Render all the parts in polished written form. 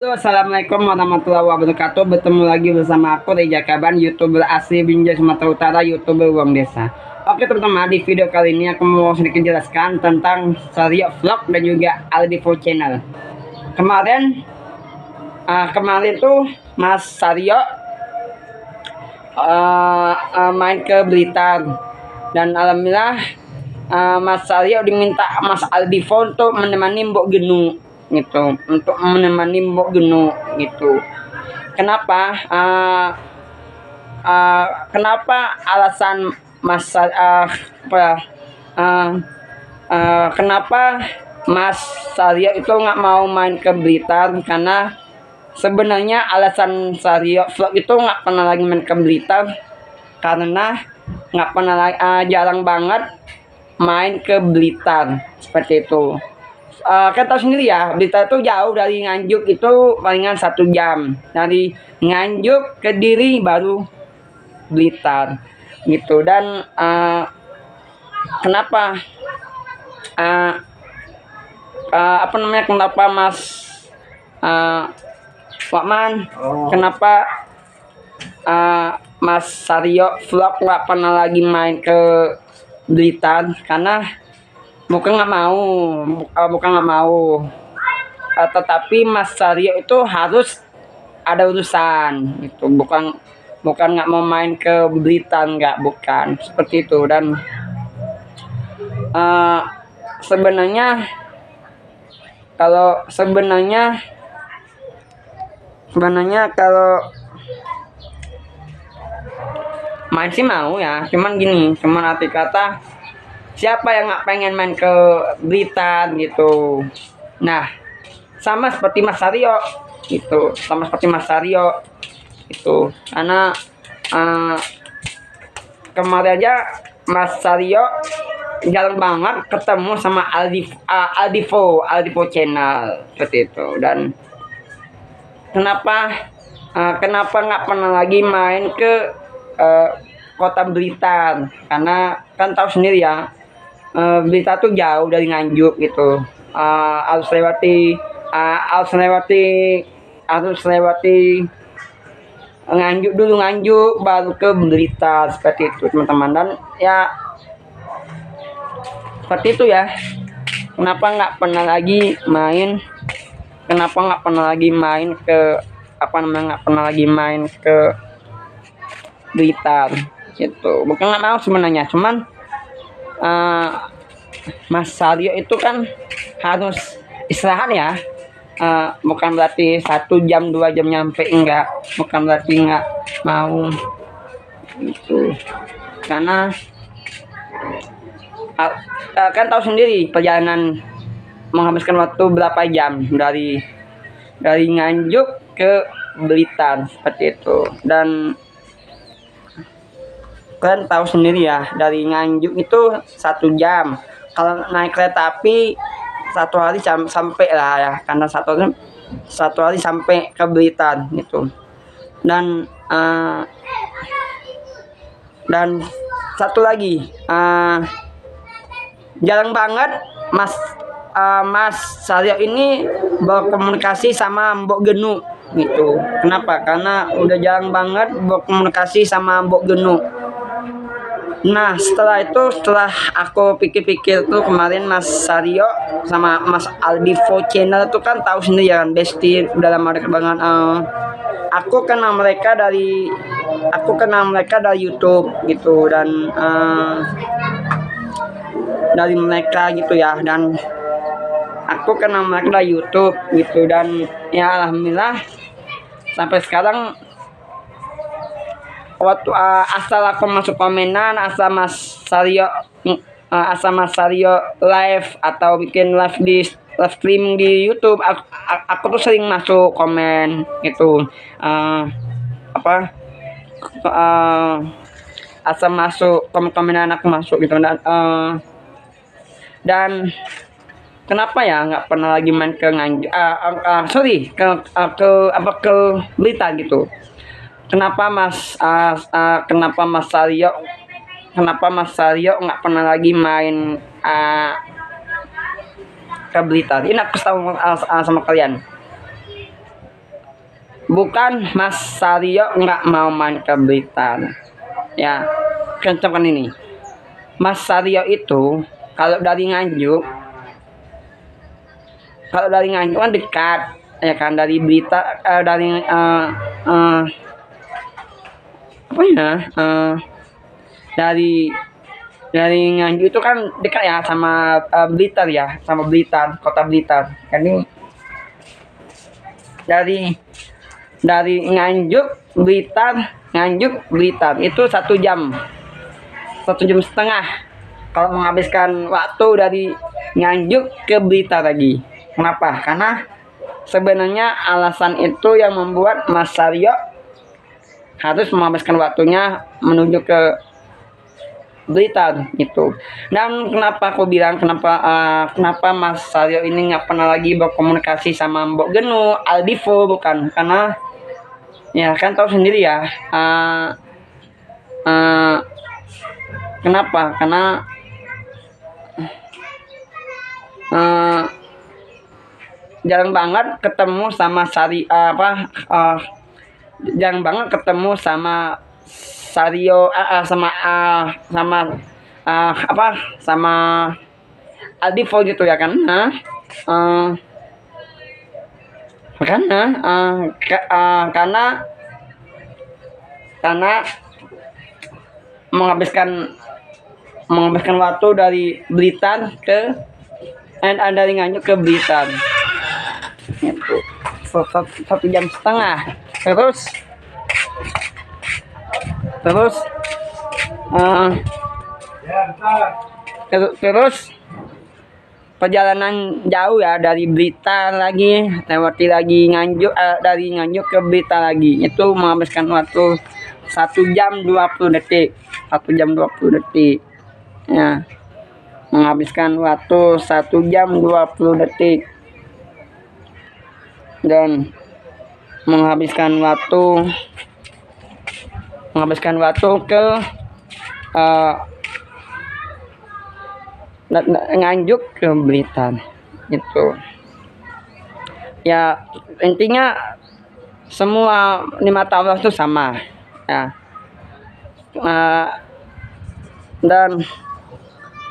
Halo, Assalamualaikum warahmatullahi wabarakatuh. Bertemu lagi bersama aku Reja Kaban, youtuber asli Binjai Sumatera Utara, youtuber Uang Desa. Oke teman-teman, di video kali ini aku mau sedikit jelaskan tentang Sario Vlog dan juga Aldivo Channel. Kemarin tuh Mas Sario main ke Blitar, dan alhamdulillah Mas Sario diminta Mas Aldivo untuk menemani Mbok Genu gitu, gitu. Kenapa? Kenapa alasan Mas kenapa Mas Sario itu nggak mau main ke Blitar? Karena sebenarnya alasan Sario Vlog itu nggak pernah lagi main ke Blitar karena nggak pernah jarang banget main ke Blitar seperti itu. Kan tahu sendiri ya, Blitar itu jauh dari Nganjuk, itu palingan 1 jam dari Nganjuk, Kediri, baru Blitar gitu. Dan kenapa kenapa Mas Wakman, kenapa Mas Sario Vlog nggak pernah lagi main ke Blitar? Karena bukan nggak mau, tetapi Mas Sario itu harus ada urusan gitu, bukan nggak mau main ke Blitar, bukan seperti itu. Dan sebenarnya kalau main sih mau ya, cuman arti kata, siapa yang nggak pengen main ke Blitar gitu. Nah, sama seperti Mas Sario itu, karena kemarin aja Mas Sario jarang banget ketemu sama Aldivo Channel seperti itu. Dan kenapa nggak pernah lagi main ke kota Blitar? Karena kan tahu sendiri ya, Blitar tuh jauh dari Nganjuk gitu, harus lewati Nganjuk dulu, baru ke Blitar seperti itu teman-teman. Dan ya seperti itu ya, kenapa nggak pernah lagi main ke Blitar gitu. Bukan nggak mau sebenarnya, cuman Mas Sario itu kan harus istirahat ya, bukan berarti 1 jam 2 jam nyampe, bukan berarti nggak mau gitu. Karena kan tahu sendiri perjalanan menghabiskan waktu berapa jam dari Nganjuk ke Blitar seperti itu. Dan kalian tahu sendiri ya, dari Nganjuk itu 1 jam. Kalau naik kereta api 1 hari sampai lah ya, karena 1 hari sampai ke Blitar gitu. Dan satu lagi, jarang banget Mas Sario ini berkomunikasi sama Mbok Genu gitu. Kenapa? Karena udah jarang banget berkomunikasi sama Mbok Genu. Nah, setelah aku pikir-pikir tuh, kemarin Mas Sario sama Mas Aldivo Channel tuh kan tahu sendiri ya kan, bestie udah lama dekat banget. Aku kenal mereka dari YouTube gitu, dan dari mereka gitu ya. Dan aku kenal mereka dari YouTube gitu, dan ya alhamdulillah sampai sekarang, waktu asal aku masuk komenan, asal Mas Sario live atau bikin live stream di YouTube, aku tuh sering masuk komen gitu, asal masuk komenan aku masuk gitu. Dan kenapa ya nggak pernah lagi main ke Nganjuk, ke Blitar gitu? Kenapa Mas Sario nggak pernah lagi main ke Blitar? Ini aku tahu sama kalian. bukan Mas Sario nggak mau main ke Blitar. Ya, contohkan ini. Mas Sario itu kalau dari Nganjuk, kan dekat, ya kan, dari Blitar, apa ya, dari Nganjuk itu kan dekat ya sama Blitar, ya sama Blitar, kota Blitar. Jadi dari Nganjuk Blitar itu 1 jam, 1,5 jam kalau menghabiskan waktu dari Nganjuk ke Blitar lagi. Kenapa? Karena sebenarnya alasan itu yang membuat Mas Sario harus menghabiskan waktunya menuju ke Blitar itu. Dan kenapa aku bilang kenapa Mas Sario ini nggak pernah lagi berkomunikasi sama Mbok Genu, Aldivo, bukan karena ya kan tahu sendiri ya, kenapa? Karena jarang banget ketemu sama jarang banget ketemu sama Sario, sama Aldivo gitu ya kan. Karena menghabiskan waktu dari Blitar dari Nganjuk ke Blitar itu 1,5 jam. Terus perjalanan jauh ya, dari Blitar lagi lewati lagi Nganjuk, dari Nganjuk ke Blitar lagi, itu menghabiskan waktu 1 jam 20 detik. 1 jam 20 detik ya, menghabiskan waktu 1 jam 20 detik, dan menghabiskan waktu ke Nganjuk ke Blitar itu. Ya intinya semua 5 tahun itu sama ya. Dan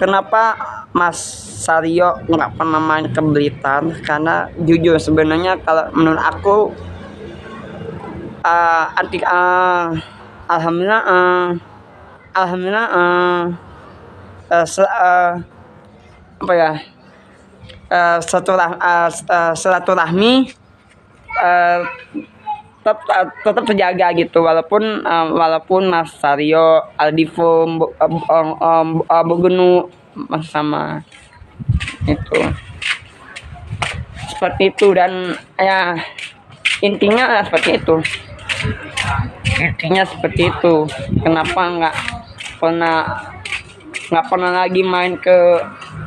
kenapa Mas Sario nggak pernah main ke Blitar? Karena jujur sebenarnya kalau menurut aku, alhamdulillah apa ya, silaturahmi tetap terjaga gitu, walaupun Mas Sario, Aldivo, Mbok Genu masih sama itu, seperti itu. Dan ya intinya seperti itu. Kenapa nggak pernah lagi main ke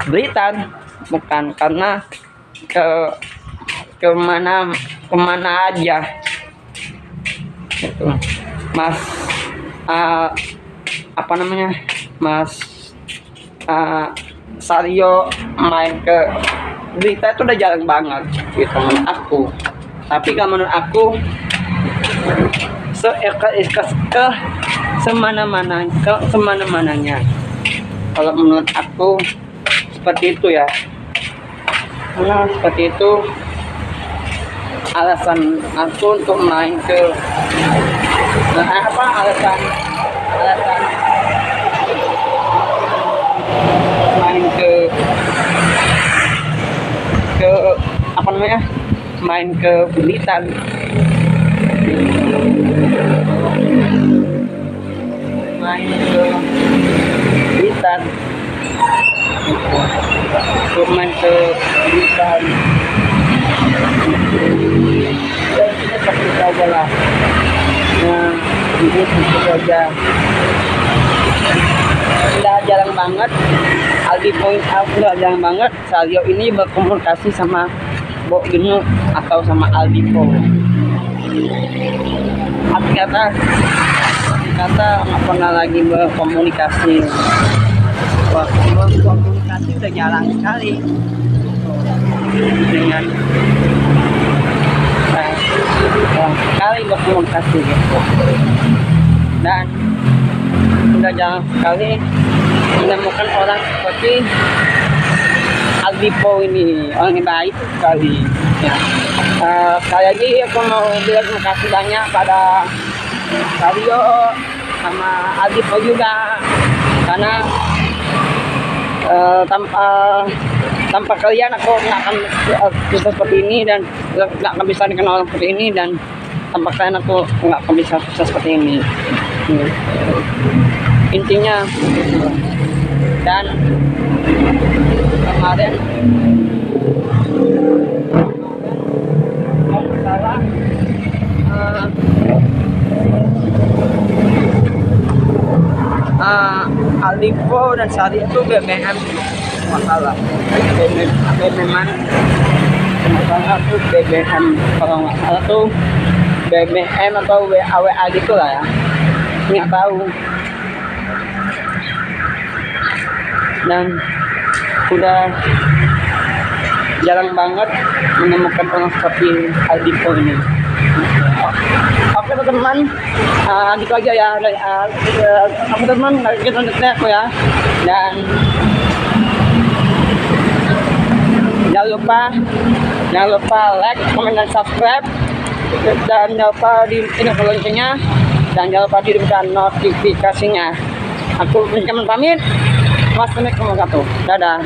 Blitar? Bukan karena kemana aja itu Mas Mas Sario main ke Blitar itu udah jarang banget gitu menurut aku. Tapi kalau menurut aku ke semana-mananya. Kalau menurut aku seperti itu ya. Karena seperti itu alasan aku untuk main ke alasan main ke main ke Blitar. Main ke Blitar dan kita seperti saja lah. Nah, ini seperti saja. Udah jarang banget jarang banget Sario ini berkomunikasi sama Mbok Genu atau sama Aldivo. Arti kata nggak pernah lagi berkomunikasi. Berkomunikasi udah jarang sekali dengan berkomunikasi gitu. Dan sudah jarang sekali menemukan orang seperti Aldipo ini, orang yang baik sekali ya. Sekali lagi aku mau bilang terima kasih banyak pada Sario sama Aldipo juga, karena tanpa kalian aku nggak akan bisa seperti ini, dan nggak akan bisa dikenal orang seperti ini, dan tanpa kalian aku nggak akan bisa sukses seperti ini. Intinya. Dan kemarin salah Aldipo dan Sari itu BBM masalah. BBM masalah tuh BBM, kalau nggak salah tuh BBM atau WA gitu lah ya, nggak tahu. Dan udah jarang banget menemukan orang seperti Aldipo ini. Oke teman-teman, gitu aja ya. Aku teman kita lanjutnya aku ya. Dan jangan lupa like, comment, dan subscribe, dan jangan lupa di loncengnya, dan jangan lupa dihidupkan notifikasinya. Aku pamit. Wassalamualaikum warahmatullahi wabarakatuh. Dadah.